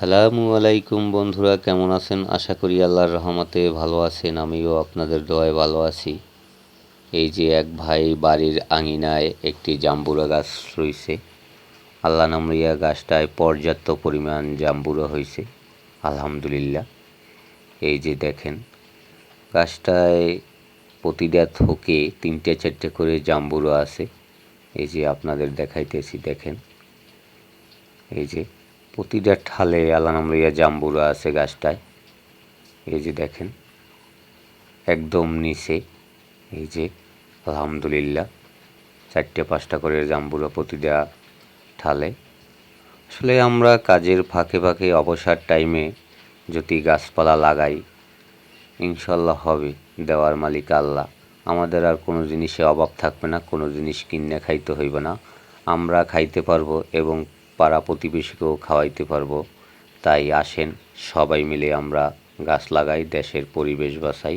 আসসালামু আলাইকুম বন্ধুরা, কেমন আছেন? আশা করি আল্লাহর রহমতে ভালো আছেন। আমিও আপনাদের দোয়ায় ভালো আছি। এই যে এক ভাই বাড়ির আঙিনায় একটি জাম্বুরা গাছ রয়েছে। আল্লাহ নামরিয়া গাছটায় পর্যাপ্ত পরিমাণ জাম্বুরা হয়েছে, আলহামদুলিল্লাহ। এই যে দেখেন, গাছটায় প্রতিটা থোকে 3-4টে করে জাম্বুরা আছে। এই যে আপনাদের দেখাইতেছি, দেখেন। এই যে প্রতিটা ঠালে আল্লাহ নামরিয়া জাম্বুরা আছে গাছটায়। এই যে দেখেন, একদম নিচে। এই যে আলহামদুলিল্লাহ 4-5টা করে জাম্বুরা প্রতিটা ঠালে। আসলে আমরা কাজের ফাঁকে ফাঁকে অবসর টাইমে যদি গাছপালা লাগাই, ইনশাল্লাহ হবে। দেওয়ার মালিক আল্লাহ। আমাদের আর কোনো জিনিসে অভাব থাকবে না, কোনো জিনিস কিনে খাইতে হইবে না। আমরা খাইতে পারবো এবং পাড়া প্রতিবেশীকেও খাওয়াইতে পারবো। তাই আসেন সবাই মিলে আমরা গাছ লাগাই, দেশের পরিবেশ বাঁচাই।